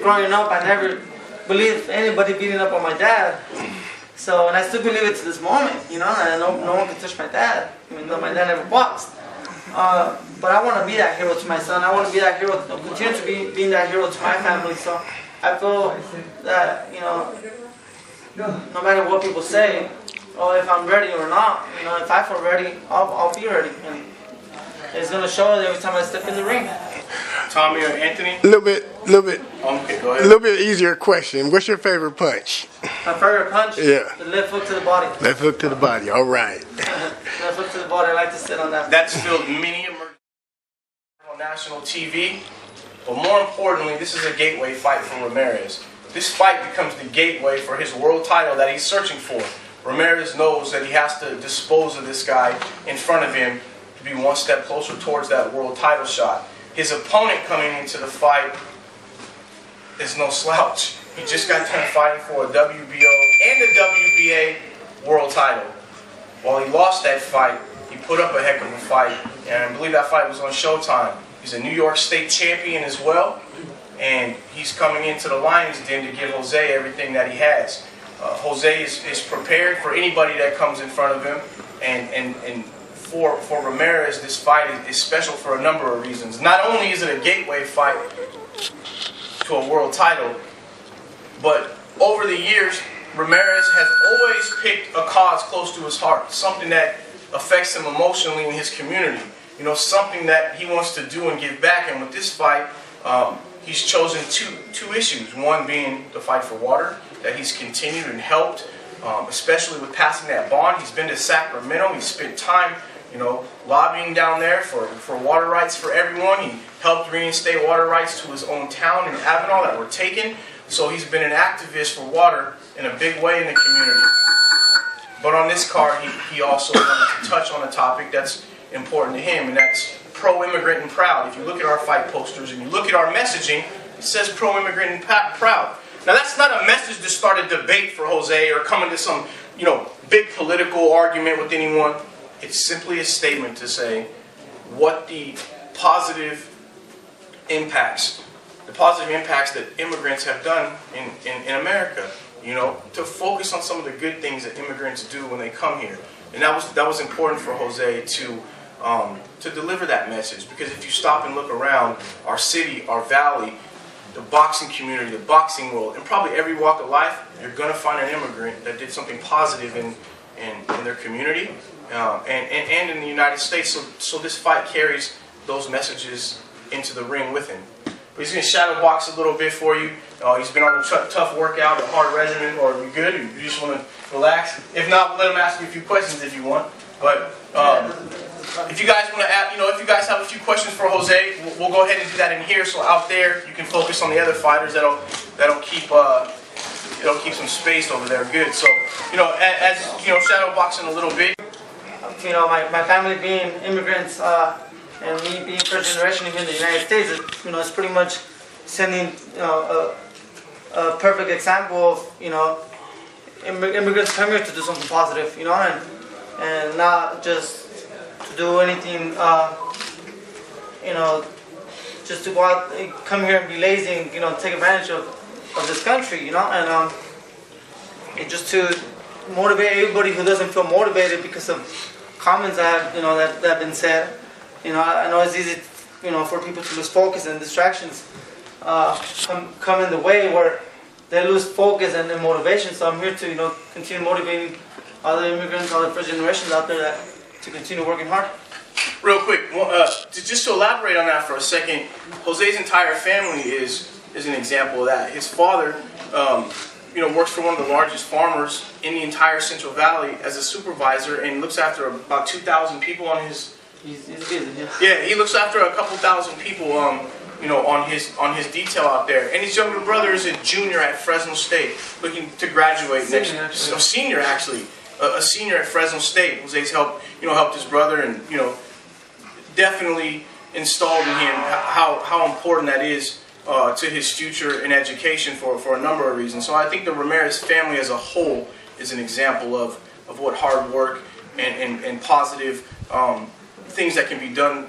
growing up, I never believed anybody beating up on my dad. So, and I still believe it to this moment, you know, and no one can touch my dad, even though my dad never boxed. But I want to be that hero to my son. I want to be that hero, continue to be being that hero to my family. So I feel that, you know, no matter what people say, or if I'm ready or not, you know, if I feel ready, I'll be ready. And it's going to show every time I step in the ring. Tommy or Anthony? A little bit. Okay, go ahead. A little bit easier question. What's your favorite punch? My favorite punch? Yeah. The left hook to the body. Left hook to the body. All right. Left hook to the body. I like to sit on that. That's still many emergencies on national TV. But more importantly, this is a gateway fight for Ramirez. This fight becomes the gateway for his world title that he's searching for. Ramirez knows that he has to dispose of this guy in front of him to be one step closer towards that world title shot. His opponent coming into the fight is no slouch. He just got done fighting for a WBO and a WBA world title. While he lost that fight, he put up a heck of a fight, and I believe that fight was on Showtime. He's a New York State champion as well, and he's coming into the Lion's Den to give Jose everything that he has. Jose is prepared for anybody that comes in front of him, and for Ramirez, this fight is special for a number of reasons. Not only is it a gateway fight to a world title, but over the years, Ramirez has always picked a cause close to his heart, something that affects him emotionally in his community. You know, something that he wants to do and give back. And with this fight, he's chosen two issues. One being the fight for water, that he's continued and helped, especially with passing that bond. He's been to Sacramento. He's spent time, you know, lobbying down there for water rights for everyone. He helped reinstate water rights to his own town in Avenal that were taken. So he's been an activist for water in a big way in the community. But on this card, he also wanted to touch on a topic that's important to him, and that's pro-immigrant and proud. If you look at our fight posters and you look at our messaging, it says pro-immigrant and proud. Now that's not a message to start a debate for Jose or come into some, you know, big political argument with anyone. It's simply a statement to say what the positive impacts that immigrants have done in America. You know, to focus on some of the good things that immigrants do when they come here, and that was important for Jose to deliver that message. Because if you stop and look around our city, our valley, the boxing community, the boxing world, and probably every walk of life, you're going to find an immigrant that did something positive in their community and in the United States. So this fight carries those messages into the ring with him. But he's going to shadow box a little bit for you. He's been on a tough workout, a hard regimen, or you good? You just want to relax? If not, we'll let him ask you a few questions if you want. But if you guys want to ask, you know, if you guys have a few questions for Jose, we'll go ahead and do that in here. So out there, you can focus on the other fighters. That'll keep some space over there. Good. So you know, as you know, shadow boxing a little bit. You know, my family being immigrants. And me being first generation here in the United States, you know, it's pretty much sending, you know, a perfect example of, you know, immigrants come here to do something positive, you know, and not just to do anything, you know, just to go out, come here and be lazy and, you know, take advantage of this country, you know, and just to motivate everybody who doesn't feel motivated because of comments that have been said. You know, I know it's easy, you know, for people to lose focus and distractions come in the way where they lose focus and motivation. So I'm here to, you know, continue motivating other immigrants, other first generations out there to continue working hard. Real quick, just to elaborate on that for a second, Jose's entire family is an example of that. His father, you know, works for one of the largest farmers in the entire Central Valley as a supervisor and looks after about 2,000 people on his. He's busy, yeah. Yeah, he looks after a couple thousand people, you know, on his detail out there. And his younger brother is a junior at Fresno State, looking to graduate next year. A senior, actually, a senior at Fresno State. Jose's helped his brother, and you know, definitely installed in him how important that is to his future in education for a number of reasons. So I think the Ramirez family as a whole is an example of what hard work and positive things that can be done,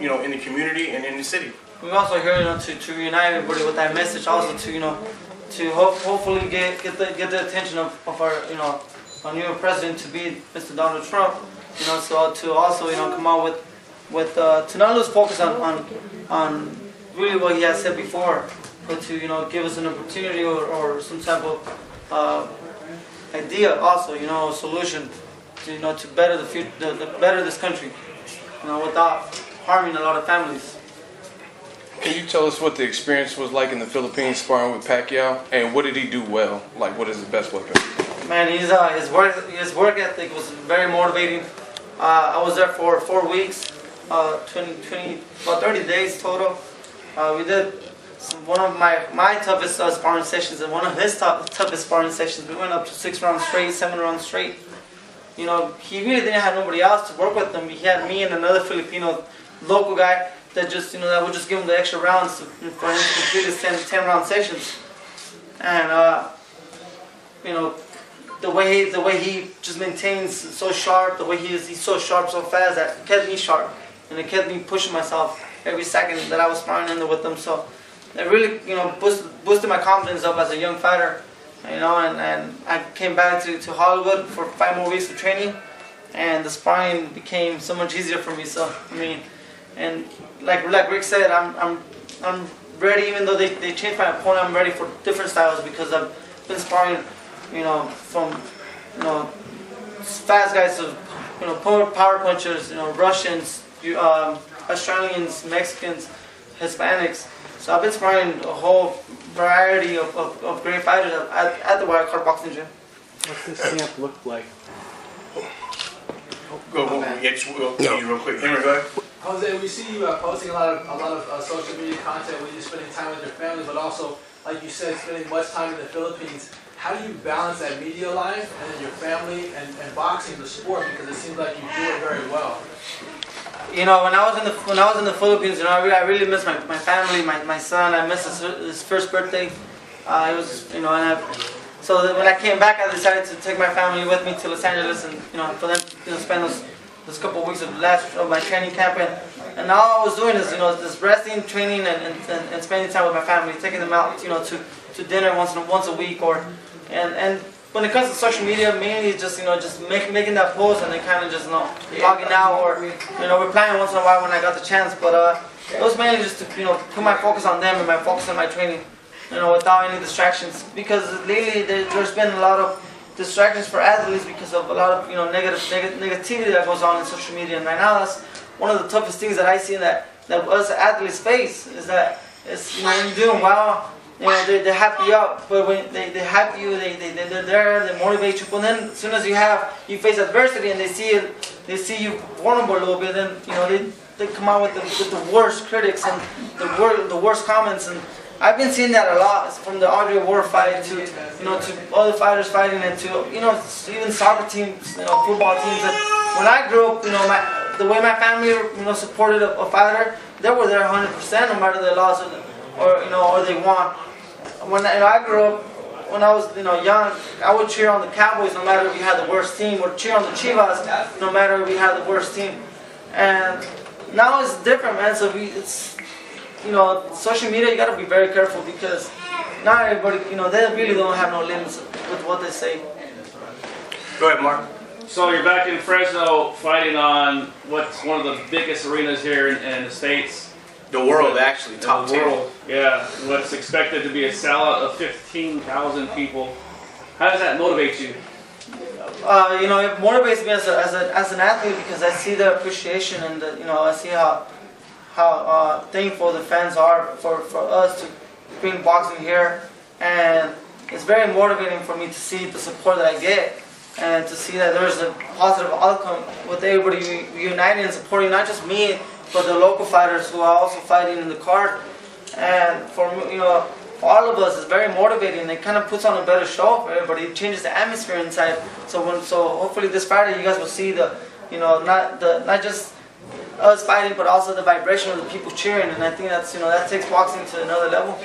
you know, in the community and in the city. we're also here, to reunite everybody with that message. Also to hopefully get the attention of our our new president to be Mr. Donald Trump. So to also come out with to not lose focus on really what he has said before, but to give us an opportunity or some type of idea also, a solution to better the future, better this country, without harming a lot of families. Can you tell us what the experience was like in the Philippines sparring with Pacquiao, and what did he do well? Like, what is his best weapon? Man, his work ethic was very motivating. I was there for 4 weeks, about 30 days total. We did one of my toughest sparring sessions and one of his toughest sparring sessions. We went up to 6 rounds straight, 7 rounds straight. He really didn't have nobody else to work with him. He had me and another Filipino local guy that just that would just give him the extra rounds for him to complete his 10 round sessions. And the way he just maintains so sharp, the way he's so sharp so fast, that kept me sharp, and it kept me pushing myself every second that I was sparring in there with him. So it really boosted my confidence up as a young fighter, and I came back to Hollywood for 5 more weeks of training, and the sparring became so much easier for me. So and like Rick said, I'm ready. Even though they changed my opponent, I'm ready for different styles because I've been sparring, from fast guys to power punchers, Russians, Australians, Mexicans, Hispanics. So I've been sparring a whole variety of great fighters at the Wild Card Boxing Gym. What's this camp look like? We'll get you real quick. Henry, go ahead. Jose, we see you posting a lot of social media content where you're spending time with your family, but also, like you said, spending much time in the Philippines. How do you balance that media life and then your family and boxing, the sport? Because it seems like you do it very well. When I was in the Philippines, I really missed my family, my son. I missed his first birthday. It was, so when I came back, I decided to take my family with me to Los Angeles, and for them to spend those couple of weeks of my training camp. And all I was doing is just resting, training, and spending time with my family, taking them out to dinner once a week, and when it comes to social media, mainly it's just making that post and then kind of just logging out or replying once in a while when I got the chance. But it was mainly just to put my focus on them and my focus on my training, without any distractions. Because lately there's been a lot of distractions for athletes because of a lot of negativity that goes on in social media. And right now that's one of the toughest things that I see that us athletes face is that when you're doing well. They hype you up, but when they hype you, they're there, they motivate you. But then, as soon as you face adversity and they see you vulnerable a little bit, then they come out with the worst critics and the worst comments. And I've been seeing that a lot, from the Andre Ward fight to to other fighters fighting, and to even soccer teams, football teams. And when I grew up, the way my family supported a fighter, they were there 100%, no matter they lost or they won. When I grew up, when I was young, I would cheer on the Cowboys no matter if we had the worst team, or cheer on the Chivas no matter if we had the worst team. And now it's different, man. So it's social media, you gotta be very careful, because not everybody, they really don't have no limits with what they say. Go ahead, Mark. So you're back in Fresno fighting on what's one of the biggest arenas here in the States. The world, actually, top 10. Yeah, what's expected to be a sellout of 15,000 people. How does that motivate you? It motivates me as an athlete, because I see the appreciation and I see how thankful the fans are for us to bring boxing here, and it's very motivating for me to see the support that I get, and to see that there's a positive outcome with everybody uniting and supporting not just me, but the local fighters who are also fighting in the card. And for all of us, it's very motivating. It kind of puts on a better show for everybody. It changes the atmosphere inside. So hopefully this Friday you guys will see not just us fighting, but also the vibration of the people cheering. And I think that's that takes boxing to another level.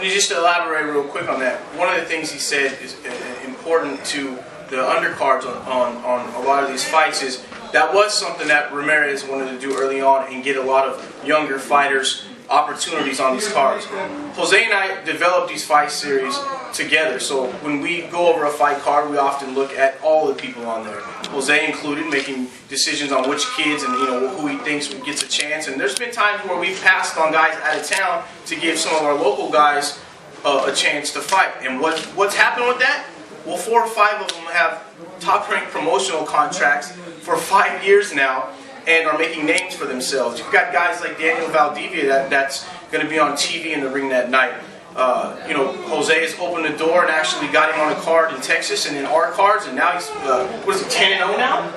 Just to elaborate real quick on that, one of the things he said is important to the undercards on a lot of these fights is that was something that Ramirez wanted to do early on, and get a lot of younger fighters opportunities on these cards. Jose and I developed these fight series together, so when we go over a fight card, we often look at all the people on there, Jose included, making decisions on which kids and who he thinks gets a chance. And there's been times where we've passed on guys out of town to give some of our local guys a chance to fight. And what's happened with that? Well, 4 or 5 of them have top-ranked promotional contracts for 5 years now, and are making names for themselves. You've got guys like Daniel Valdivia that's going to be on TV in the ring that night. Jose has opened the door and actually got him on a card in Texas and in our cards, and now he's 10-0 now?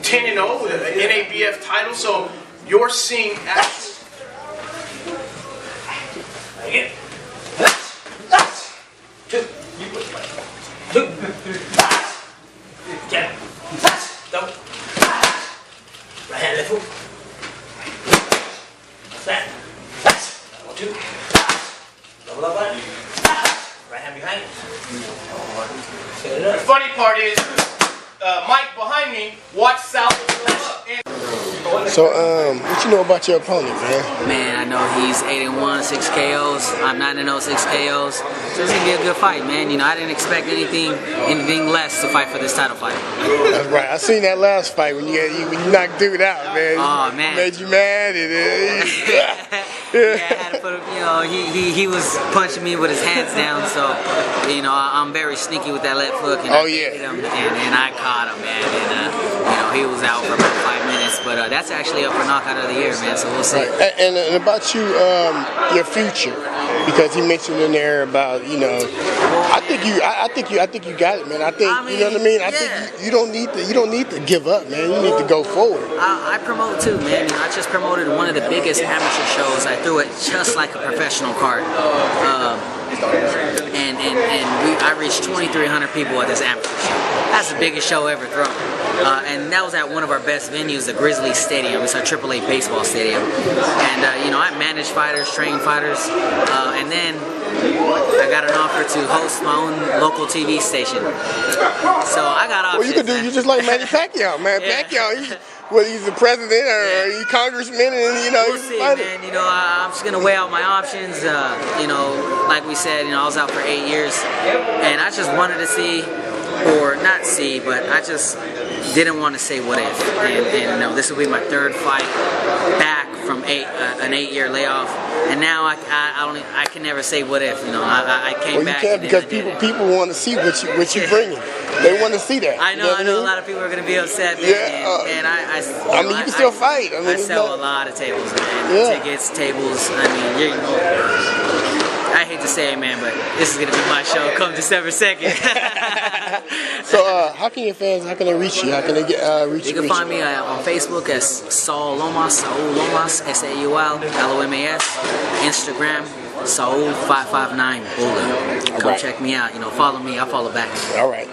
10-0 with an NABF title. So you're seeing actual. Right hand, left hook. That. 1, 2. Double up on it. Right hand behind. Set it up. The funny part is, Mike behind me watched South. So, what you know about your opponent, man? Man, I know he's 8-1, 6 KOs. I'm 9-0, 6 KOs. So it's gonna be a good fight, man. I didn't expect anything less to fight for this title fight. That's right. I seen that last fight when you knocked dude out, man. Oh man, made you mad. Yeah, I had to put him. He was punching me with his hands down, so I'm very sneaky with that left hook. And I hit him, and I caught him, man. And he was out for about 5 minutes, but that's actually up for knockout of the year, man. So we'll see. And about you, your future, because he mentioned in there about I think you got it, man. I think you know what I mean. I think you don't need to give up, man. You need to go forward. I promote too, man. I just promoted one of the biggest amateur shows. I threw it just like a professional card. I reached 2,300 people at this amateur show. That's the biggest show ever thrown. And that was at one of our best venues, the Grizzlies Stadium. It's our AAA baseball stadium. And I manage fighters, train fighters, and then I got an offer to host my own local TV station. So I got options. Well, you just like Manny Pacquiao, man. Yeah. Pacquiao, he's the president or he's congressman, and we'll see, man. I'm just gonna weigh out my options. Like we said, I was out for 8 years, and I just wanted to see, or not see, but I just didn't want to say what if. And this will be my 3rd fight back from an 8-year layoff, and now I can never say what if. I came back. Well, you can't, because people want to see what you bringing. They want to see that. I know a lot of people are gonna be upset, man. Yeah, and I you can still fight. I sell a lot of tables, man. Tickets, tables. I hate to say it, man, but this is gonna be my show come December 2nd. So, how can they reach you? How can they reach you? You can find me on Facebook as Saul Lomas, SaulLomas, Instagram, Saul559 Bula. Come check me out. Follow me. I'll follow back. All right.